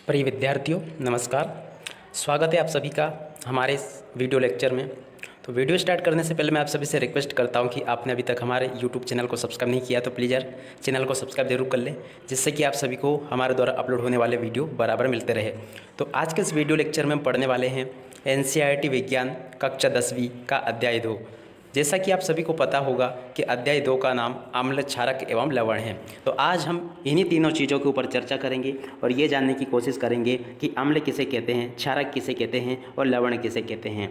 प्रिय विद्यार्थियों नमस्कार। स्वागत है आप सभी का हमारे इस वीडियो लेक्चर में। तो वीडियो स्टार्ट करने से पहले मैं आप सभी से रिक्वेस्ट करता हूं कि आपने अभी तक हमारे यूट्यूब चैनल को सब्सक्राइब नहीं किया तो प्लीज़ यार चैनल को सब्सक्राइब जरूर कर लें, जिससे कि आप सभी को हमारे द्वारा अपलोड होने वाले वीडियो बराबर मिलते रहे। तो आज के इस वीडियो लेक्चर में हम पढ़ने वाले हैं NCERT विज्ञान कक्षा 10वीं का अध्याय 2। जैसा कि आप सभी को पता होगा कि अध्याय 2 का नाम अम्ल, क्षारक एवं लवण है। तो आज हम इन्हीं तीनों चीज़ों के ऊपर चर्चा करेंगे और ये जानने की कोशिश करेंगे कि अम्ल किसे कहते हैं, क्षारक किसे कहते हैं और लवण किसे कहते हैं।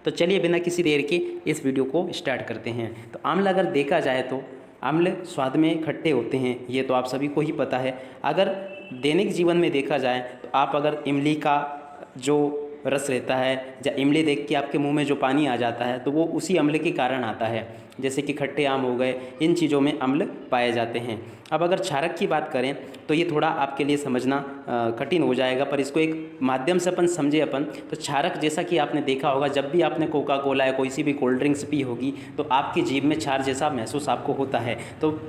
तो चलिए बिना किसी देर के इस वीडियो को स्टार्ट करते हैं। तो अम्ल अगर देखा जाए तो अम्ल स्वाद में खट्टे होते हैं, ये तो आप सभी को ही पता है। अगर दैनिक जीवन में देखा जाए तो आप अगर इमली का जो रस रहता है या इमली देख के आपके मुंह में जो पानी आ जाता है तो वो उसी अम्ल के कारण आता है। जैसे कि खट्टे आम हो गए, इन चीज़ों में अम्ल पाए जाते हैं। अब अगर क्षारक की बात करें तो ये थोड़ा आपके लिए समझना कठिन हो जाएगा, पर इसको एक माध्यम से अपन समझे अपन तो क्षारक जैसा कि आपने देखा होगा, जब भी आपने कोका कोला या कोई सी भी कोल्ड ड्रिंक्स पी होगी तो आपकी जीभ में क्षार जैसा महसूस आपको होता है। तो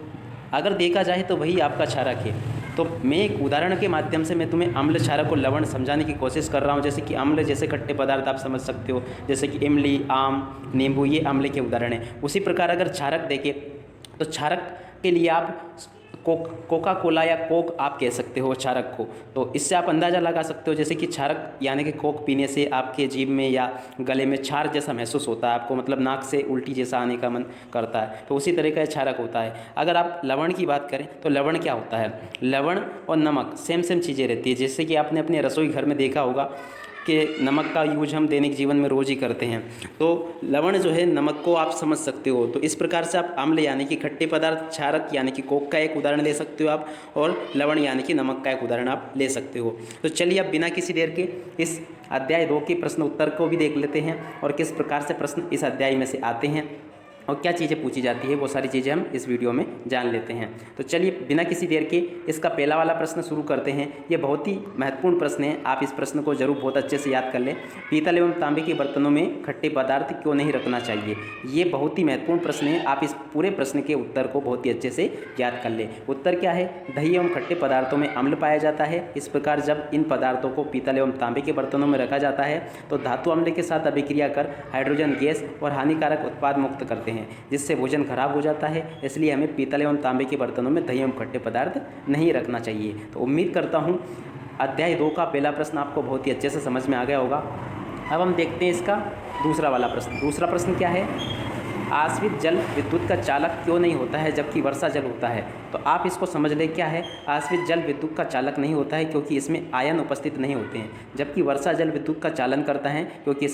अगर देखा जाए तो वही आपका क्षारक है। तो मैं एक उदाहरण के माध्यम से मैं तुम्हें अम्ल, क्षारक और लवण समझाने की कोशिश कर रहा हूँ। जैसे कि अम्ल जैसे खट्टे पदार्थ आप समझ सकते हो, जैसे कि इमली, आम, नींबू, ये अम्ल के उदाहरण हैं। उसी प्रकार अगर क्षारक देखें तो क्षारक के लिए आप कोका कोला या कोक आप कह सकते हो क्षारक को। तो इससे आप अंदाज़ा लगा सकते हो जैसे कि क्षारक यानी कि कोक पीने से आपके जीभ में या गले में क्षार जैसा महसूस होता है आपको, मतलब नाक से उल्टी जैसा आने का मन करता है, तो उसी तरह का क्षारक होता है। अगर आप लवण की बात करें तो लवण क्या होता है? लवण और नमक सेम चीज़ें रहती है। जैसे कि आपने अपने रसोई घर में देखा होगा कि नमक का यूज हम दैनिक जीवन में रोज़ ही करते हैं। तो लवण जो है नमक को आप समझ सकते हो। तो इस प्रकार से आप अम्ल यानी कि खट्टे पदार्थ, क्षारक यानी कि कोक का एक उदाहरण ले सकते हो आप, और लवण यानी कि नमक का एक उदाहरण आप ले सकते हो। तो चलिए अब बिना किसी देर के इस अध्याय 2 के प्रश्न उत्तर को भी देख लेते हैं और किस प्रकार से प्रश्न इस अध्याय में से आते हैं और क्या चीज़ें पूछी जाती है, वो सारी चीज़ें हम इस वीडियो में जान लेते हैं। तो चलिए बिना किसी देर के इसका पहला वाला प्रश्न शुरू करते हैं। ये बहुत ही महत्वपूर्ण प्रश्न है, आप इस प्रश्न को जरूर बहुत अच्छे से याद कर लें। पीतल एवं तांबे के बर्तनों में खट्टे पदार्थ क्यों नहीं रखना चाहिए? ये बहुत ही महत्वपूर्ण प्रश्न है, आप इस पूरे प्रश्न के उत्तर को बहुत ही अच्छे से याद कर लें। उत्तर क्या है? दही एवं खट्टे पदार्थों में अम्ल पाया जाता है। इस प्रकार जब इन पदार्थों को पीतल एवं तांबे के बर्तनों में रखा जाता है तो धातु अम्ल के साथ अभिक्रिया कर हाइड्रोजन गैस और हानिकारक उत्पाद मुक्त करते हैं, जिससे भोजन खराब हो जाता है। इसलिए हमें पीतल एवं तांबे के बर्तनों में दही एवं खट्टे पदार्थ नहीं रखना चाहिए। तो उम्मीद करता हूँ अध्याय 2 का पहला प्रश्न आपको बहुत ही अच्छे से समझ में आ गया होगा। अब हम देखते हैं इसका दूसरा वाला प्रश्न। दूसरा प्रश्न क्या है? आश्रित जल विद्युत का चालक क्यों नहीं होता है जबकि वर्षा जल होता है? तो आप इसको समझ लें क्या है। आश्रित जल विद्युत का चालक नहीं होता है क्योंकि इसमें आयन उपस्थित नहीं होते हैं, जबकि वर्षा जल विद्युत का चालन करता है क्योंकि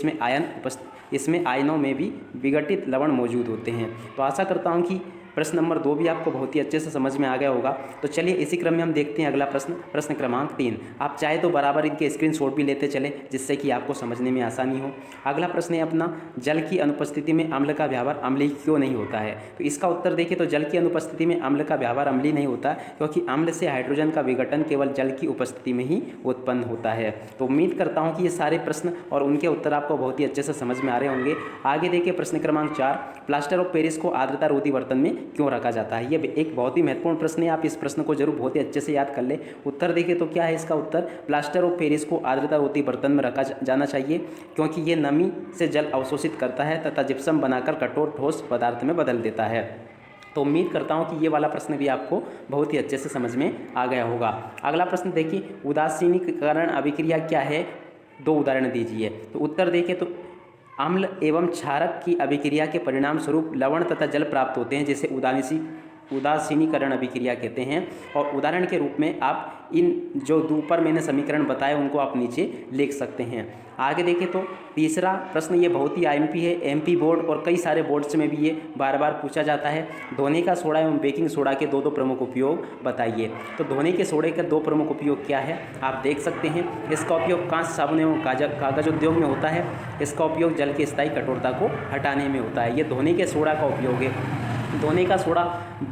इसमें आयनों में भी विघटित लवण मौजूद होते हैं। तो आशा करता हूँ कि प्रश्न नंबर 2 भी आपको बहुत ही अच्छे से समझ में आ गया होगा। तो चलिए इसी क्रम में हम देखते हैं अगला प्रश्न, प्रश्न क्रमांक 3। आप चाहे तो बराबर इनके स्क्रीनशॉट भी लेते चलें, जिससे कि आपको समझने में आसानी हो। अगला प्रश्न है अपना, जल की अनुपस्थिति में अम्ल का व्यवहार अम्लीय क्यों नहीं होता है? तो इसका उत्तर देखिए तो जल की अनुपस्थिति में अम्ल का व्यवहार अम्लीय नहीं होता क्योंकि अम्ल से हाइड्रोजन का विघटन केवल जल की उपस्थिति में ही उत्पन्न होता है। तो उम्मीद करता हूँ कि ये सारे प्रश्न और उनके उत्तर आपको बहुत ही अच्छे से समझ में आ रहे होंगे। आगे देखिए प्रश्न क्रमांक 4, प्लास्टर ऑफ पेरिस को आर्द्रता रोधी बर्तन में क्यों रखा जाता है? ये एक बहुत ही महत्वपूर्ण प्रश्न है, आप इस प्रश्न को जरूर बहुत ही अच्छे से याद कर ले। उत्तर देखिए तो क्या है इसका उत्तर? प्लास्टर ऑफ पेरिस को आर्द्रता रोधी बर्तन में रखा जाना चाहिए क्योंकि ये नमी से जल अवशोषित करता है तथा जिप्सम बनाकर कठोर ठोस पदार्थ में बदल देता है। तो उम्मीद करता हूँ कि ये वाला प्रश्न भी आपको बहुत ही अच्छे से समझ में आ गया होगा। अगला प्रश्न देखिए, उदासीनीकरण अभिक्रिया क्या है? 2 उदाहरण दीजिए। तो उत्तर देखिए तो अम्ल एवं क्षारक की अभिक्रिया के परिणाम स्वरूप लवण तथा जल प्राप्त होते हैं, जिसे उदासीनीकरण अभिक्रिया कहते हैं। और उदाहरण के रूप में आप इन जो ऊपर मैंने समीकरण बताए उनको आप नीचे लिख सकते हैं। आगे देखें तो तीसरा प्रश्न ये बहुत ही आईएमपी है, एमपी बोर्ड और कई सारे बोर्ड्स में भी ये बार बार पूछा जाता है। धोने का सोडा एवं बेकिंग सोडा के दो प्रमुख उपयोग बताइए। तो धोने के सोडे के 2 प्रमुख उपयोग क्या है आप देख सकते हैं। इसका उपयोग कांच, साबुन एवं कागज उद्योग में होता है। इसका उपयोग जल की स्थायी कठोरता को हटाने में होता है। ये धोने के सोडा का उपयोग है। धोने का सोडा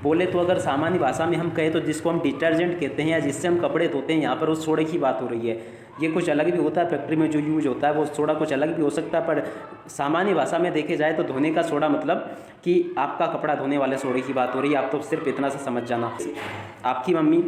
बोले तो अगर सामान्य भाषा में हम कहें तो जिसको हम डिटर्जेंट कहते हैं या जिससे हम कपड़े धोते हैं, यहाँ पर उस सोडे की बात हो रही है। ये कुछ अलग भी होता है, फैक्ट्री में जो यूज होता है वो सोडा कुछ अलग भी हो सकता है, पर सामान्य भाषा में देखे जाए तो धोने का सोडा मतलब कि आपका कपड़ा धोने वाले सोडे की बात हो रही है। आप तो सिर्फ इतना सा समझ जाना। आपकी मम्मी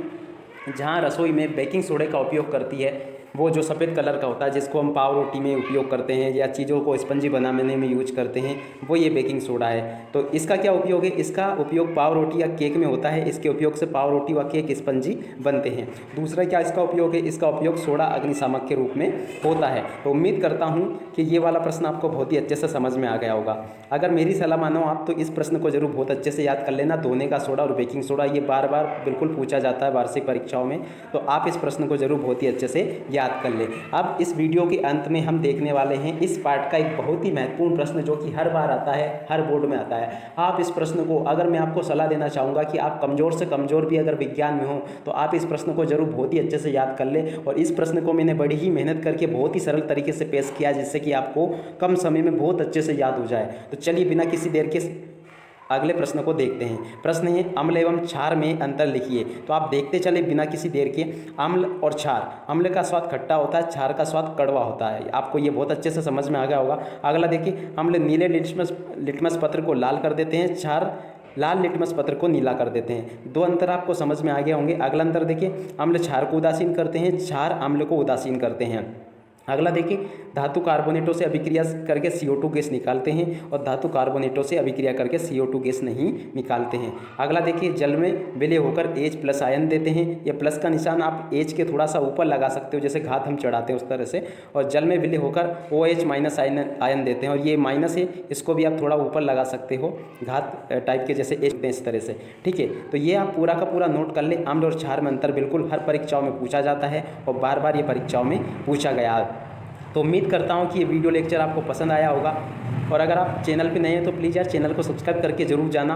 जहाँ रसोई में बेकिंग सोडे का उपयोग करती है, वो जो सफ़ेद कलर का होता है जिसको हम पाव रोटी में उपयोग करते हैं या चीज़ों को स्पंजी बनाने में यूज करते हैं, वो ये बेकिंग सोडा है। तो इसका क्या उपयोग है? इसका उपयोग पाव रोटी या केक में होता है। इसके उपयोग से पाव रोटी व केक स्पंजी बनते हैं। दूसरा क्या इसका उपयोग है? इसका उपयोग सोडा अग्निशामक के रूप में होता है। तो उम्मीद करता हूँ कि ये वाला प्रश्न आपको बहुत ही अच्छे से समझ में आ गया होगा। अगर मेरी सलाह मानो आप तो इस प्रश्न को जरूर बहुत अच्छे से याद कर लेना। धोने का सोडा और बेकिंग सोडा ये बार बार बिल्कुल पूछा जाता है वार्षिक परीक्षाओं में, तो आप इस प्रश्न को जरूर बहुत ही अच्छे से याद कर लें। अब इस वीडियो के अंत में हम देखने वाले हैं इस पार्ट का एक बहुत ही महत्वपूर्ण प्रश्न जो कि हर बार आता है, हर बोर्ड में आता है। आप इस प्रश्न को, अगर मैं आपको सलाह देना चाहूँगा कि आप कमज़ोर से कमज़ोर भी अगर विज्ञान में हो तो आप इस प्रश्न को जरूर बहुत ही अच्छे से याद कर लें। और इस प्रश्न को मैंने बड़ी ही मेहनत करके बहुत ही सरल तरीके से पेश किया जिससे कि आपको कम समय में बहुत अच्छे से याद हो जाए। तो चलिए बिना किसी देर के अगले प्रश्न को देखते हैं। प्रश्न है अम्ल एवं क्षार में अंतर लिखिए। तो आप देखते चले बिना किसी देर के। अम्ल और क्षार, अम्ल का स्वाद खट्टा होता है, क्षार का स्वाद कड़वा होता है। आपको ये बहुत अच्छे से समझ में आ गया होगा। अगला देखिए, अम्ल नीले लिटमस पत्र को लाल कर देते हैं, क्षार लाल लिटमस पत्र को नीला कर देते हैं। दो अंतर आपको समझ में आ गए होंगे। अगला अंतर देखिए, अम्ल क्षार को उदासीन करते हैं, क्षार अम्ल को उदासीन करते हैं। अगला देखिए, धातु कार्बोनेटों से अभिक्रिया करके CO2 गैस निकालते हैं और धातु कार्बोनेटों से अभिक्रिया करके CO2 गैस नहीं निकालते हैं। अगला देखिए, जल में विलय होकर H+ आयन देते हैं। ये प्लस का निशान आप H के थोड़ा सा ऊपर लगा सकते हो, जैसे घात हम चढ़ाते हैं उस तरह से। और जल में विलय होकर OH- आयन देते हैं, और ये माइनस है, इसको भी आप थोड़ा ऊपर लगा सकते हो, घात टाइप के जैसे H इस तरह से। ठीक है, तो ये आप पूरा का पूरा नोट कर ले। अम्ल और क्षार में अंतर बिल्कुल हर परीक्षाओं में पूछा जाता है और बार बार ये परीक्षाओं में पूछा गया है। तो उम्मीद करता हूँ कि ये वीडियो लेक्चर आपको पसंद आया होगा। और अगर आप चैनल पे नए हैं तो प्लीज़ यार चैनल को सब्सक्राइब करके ज़रूर जाना।